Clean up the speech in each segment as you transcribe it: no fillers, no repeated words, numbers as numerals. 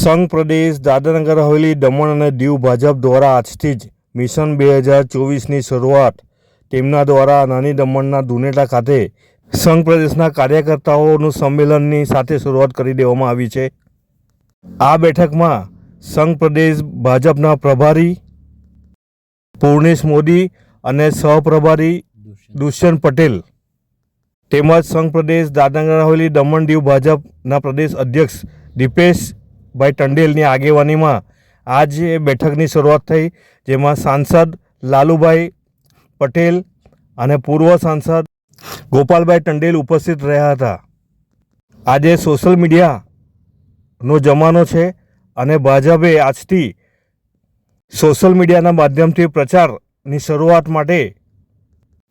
સંઘ પ્રદેશ દાદરાનગર હવેલી દમણ અને દીવ ભાજપ દ્વારા આજથી જ મિશન 2024ની શરૂઆત તેમના દ્વારા નાની દમણના દુનેટા ખાતે સંઘ પ્રદેશના કાર્યકર્તાઓનું સંમેલનની સાથે શરૂઆત કરી દેવામાં આવી છે। આ બેઠકમાં સંઘ પ્રદેશ ભાજપના પ્રભારી પૂર્ણેશ મોદી અને સહપ્રભારી દુષ્યંત પટેલ તેમજ સંઘ પ્રદેશ દાદરાનગર હવેલી દમણ દીવ ભાજપના પ્રદેશ અધ્યક્ષ દીપેશભાઈ ટંડેલની આગેવાનીમાં આજે બેઠકની શરૂઆત થઈ, જેમાં સાંસદ લાલુભાઈ પટેલ અને પૂર્વ સાંસદ ગોપાલભાઈ ટંડેલ ઉપસ્થિત રહ્યા હતા। આજે સોશિયલ મીડિયાનો જમાનો છે અને ભાજપે આજથી સોશિયલ મીડિયાના માધ્યમથી પ્રચારની શરૂઆત માટે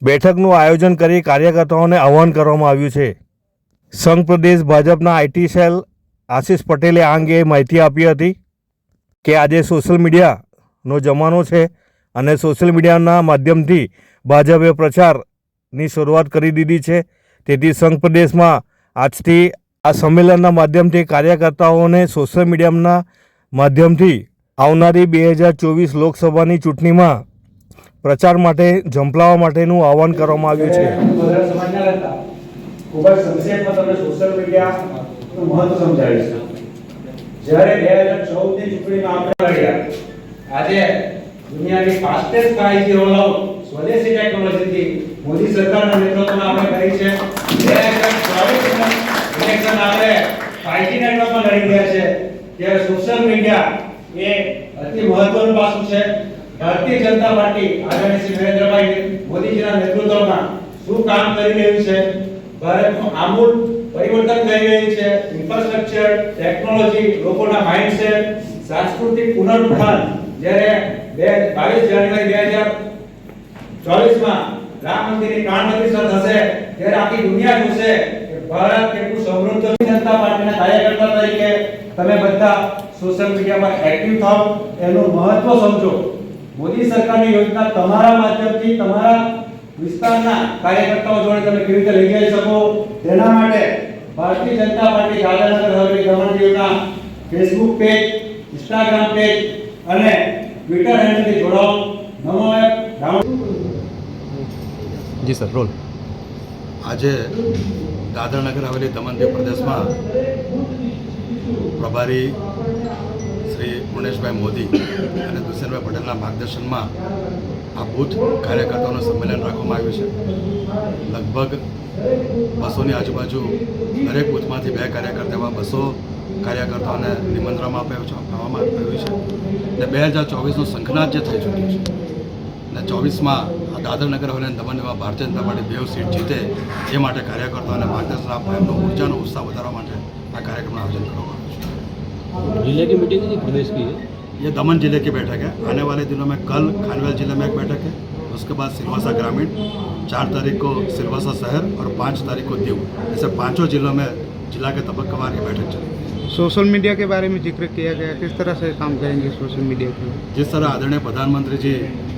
બેઠકનું આયોજન કરી કાર્યકર્તાઓને આહ્વાન કરવામાં આવ્યું છે। સંઘ પ્રદેશ ભાજપના આઈટી સેલ આશિષ પટેલે આ અંગે માહિતી આપી હતી કે આજે સોશિયલ મીડિયાનો જમાનો છે અને સોશિયલ મીડિયાના માધ્યમથી ભાજપે પ્રચારની શરૂઆત કરી દીધી છે। તેથી સંઘ પ્રદેશમાં આજથી આ સંમેલનના માધ્યમથી કાર્યકર્તાઓને સોશિયલ મીડિયાના માધ્યમથી આવનારી 2024 લોકસભાની ચૂંટણીમાં પ્રચાર માટે ઝંપલાવવા માટેનું આહવાન કરવામાં આવ્યું છે। ખૂબ જ સંક્ષેપમાં તમને સોશિયલ મીડિયાનું મહત્વ સમજાવીશ। જ્યારે 2014ની ચૂંટણીમાં આપણે લડ્યા, આજે દુનિયાની ફાસ્ટેસ્ટ 5G રોલઆઉટ સ્વદેશી ટેકનોલોજીથી મોદી સરકારના નેતૃત્વમાં આપણે કરી છે। 2024 ઇલેક્શન આપણે 5G નેટવર્કમાં લડી રહ્યા છે, ત્યારે સોશિયલ મીડિયા એ અતિ મહત્વનું પાસું છે। ભારતીય જનતા પાર્ટી આદરણીય શ્રી નરેન્દ્રભાઈ મોદીજીના નેતૃત્વમાં શું કામ કરી રહ્યું છે, ભારતનું આમૂલ પરિવર્તન કરી રહ્યું છે। ઇન્ફ્રાસ્ટ્રક્ચર, ટેકનોલોજી, લોકોના માઇન્ડસેટ, સાંસ્કૃતિક પુનરુત્થાન। જ્યારે 22 જાન્યુઆરી 2024માં રામ મંદિરની પ્રાણ પ્રતિષ્ઠા થશે, ત્યારે આખી દુનિયા જોશે કે ભારત કેટલું સમૃદ્ધ છે। જનતા પાર્ટીના કાર્યકર્તા તરીકે તમે બધા સોશિયલ મીડિયા પર એક્ટિવ થાઓ, એનું મહત્વ સમજો। મોદી સરકારની યોજના તમારા માધ્યમથી તમારા વિસ્તારના કાર્યકર્તાઓ જોડે તમે કેવી રીતે લઈ જઈ શકો, તેના માટે ભારતીય જનતા પાર્ટી દાદરાનગર હવેલી દમણ દીવના ફેસબુક પેજ, ઇન્સ્ટાગ્રામ પેજ અને ટ્વિટર હેન્ડલથી જોડાઓ। નમો એપ ડાઉનલોડ। જી સર, રોલ। આજે દાદરાનગર હવેલી દમણ દીવ પ્રદેશમાં પ્રભારી શ્રી પૂર્ણેશભાઈ મોદી અને દુષ્યંતભાઈ પટેલના માર્ગદર્શનમાં આ બૂથ કાર્યકર્તાઓનું સંમેલન રાખવામાં આવ્યું છે। લગભગ 200ની આજુબાજુ દરેક બૂથમાંથી 2 કાર્યકર્તા એવા 200 કાર્યકર્તાઓને નિમંત્રણ આપવામાં આવ્યું છે અને 2024નું સંખનાદ જે થઈ ચૂક્યું છે અને 24માં આ દાદરાનગર હવેલી અને દમણ દીવમાં ભારતીય જનતા પાર્ટી 2 સીટ જીતે, એ માટે કાર્યકર્તાઓને માર્ગદર્શન આપવા, એમનો ઊર્જાનો ઉત્સાહ વધારવા માટે આ કાર્યક્રમનું આયોજન કરવામાં આવ્યું છે। जिले की मीटिंग है, प्रदेश की है? ये दमन जिले की बैठक है। आने वाले दिनों में कल खानवेल जिले में एक बैठक है, उसके बाद सिलवासा ग्रामीण, 4 तारीख को सिलवासा शहर और 5 तारीख को दीव, ऐसे 5 जिलों में जिला के तबक्कावार की बैठक चलेगी। सोशल मीडिया के बारे में जिक्र किया गया, किस तरह से काम करेंगे सोशल मीडिया के? जिस तरह आदरणीय प्रधानमंत्री जी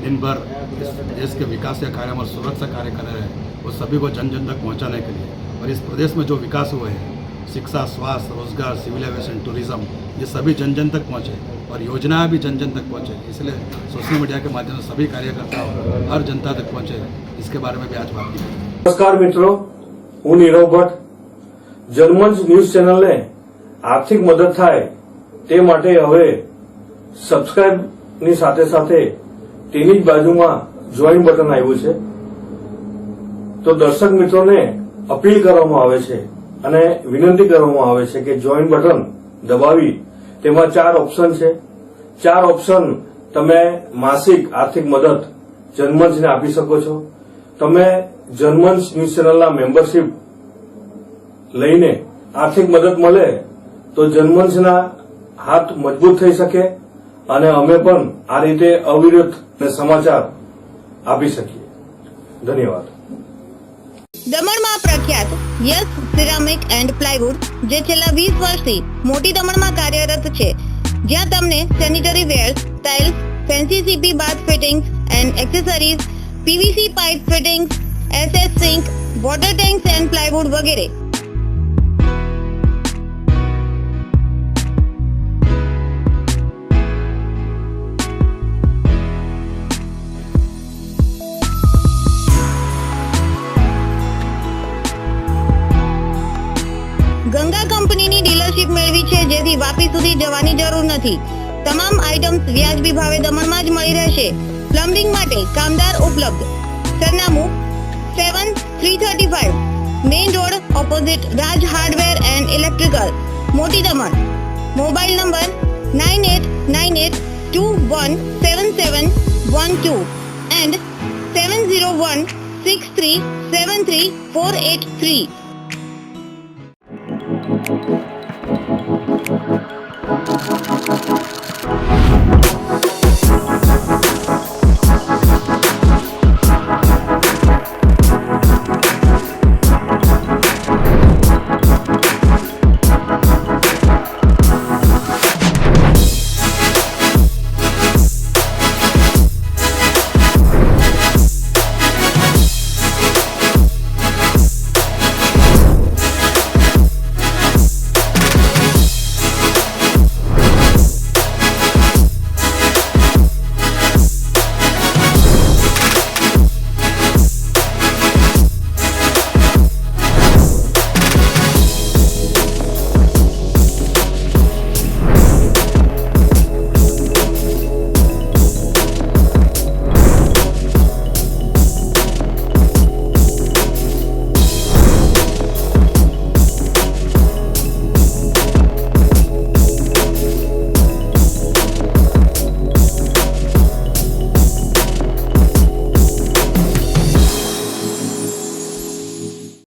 दिन भर इस देश के विकास के कार्य और सुरक्षा कार्य कर रहे हैं, वो सभी को जन जन तक पहुँचाने के लिए, और इस प्रदेश में जो विकास हुए हैं, शिक्षा, स्वास्थ्य, रोजगार, सिविल एविएशन, टूरिज्म, ये सभी जन जन तक पहुँचे और योजनाएं भी जन जन तक पहुँचे। इसलिए सोशल मीडिया के माध्यम से सभी कार्यकर्ताओं हर जनता तक पहुँचे, इसके बारे में भी आज बात की। નમસ્કાર મિત્રો, હું નીરવ ભટ્ટ। જનમંચ ન્યૂઝ ચેનલને આર્થિક મદદ થાય તે માટે હવે સબસ્ક્રાઇબની સાથે સાથે તેની જ બાજુમાં જોઈન બટન આવ્યું છે, તો દર્શક મિત્રોને અપીલ કરવામાં આવે છે અને વિનંતી કરવામાં આવે છે કે જોઈન બટન દબાવી તેમાં 4 ઓપ્શન છે। 4 ઓપ્શન તમે માસિક આર્થિક મદદ જનમંચને આપી શકો છો। તમે જનમંચ ન્યૂઝ ચેનલના મેમ્બરશીપ લઈને આર્થિક મદદ મળે તો જનમંચના હાથ મજબૂત થઈ શકે અને અમે પણ આ રીતે અવિરત સમાચાર આપી શકીએ। ધન્યવાદ। દમણમાં પ્રખ્યાત યસ સિરામિક એન્ડ પ્લાયવુડ, જે છેલ્લા 20 વર્ષથી મોટી દમણમાં કાર્યરત છે, જ્યાં તમને sanitary wares, tiles, fancy CP bath fittings and accessories, PVC pipe fittings, SS sink, water tanks and plywood વગેરે ગંગા કંપનીની ડીલરશીપ મેળવી છે, જેથી વાપી સુધી જવાની જરૂર નથી. તમામ આઇટમ્સ વ્યાજબી ભાવે દમણમાં જ મળી રહેશે. પ્લમ્બિંગ માટે કામદાર ઉપલબ્ધ. સરનામું 7335 main road opposite Raj hardware and electrical, મોટી દમણ. Mobile number 9898217712 and 7016373483.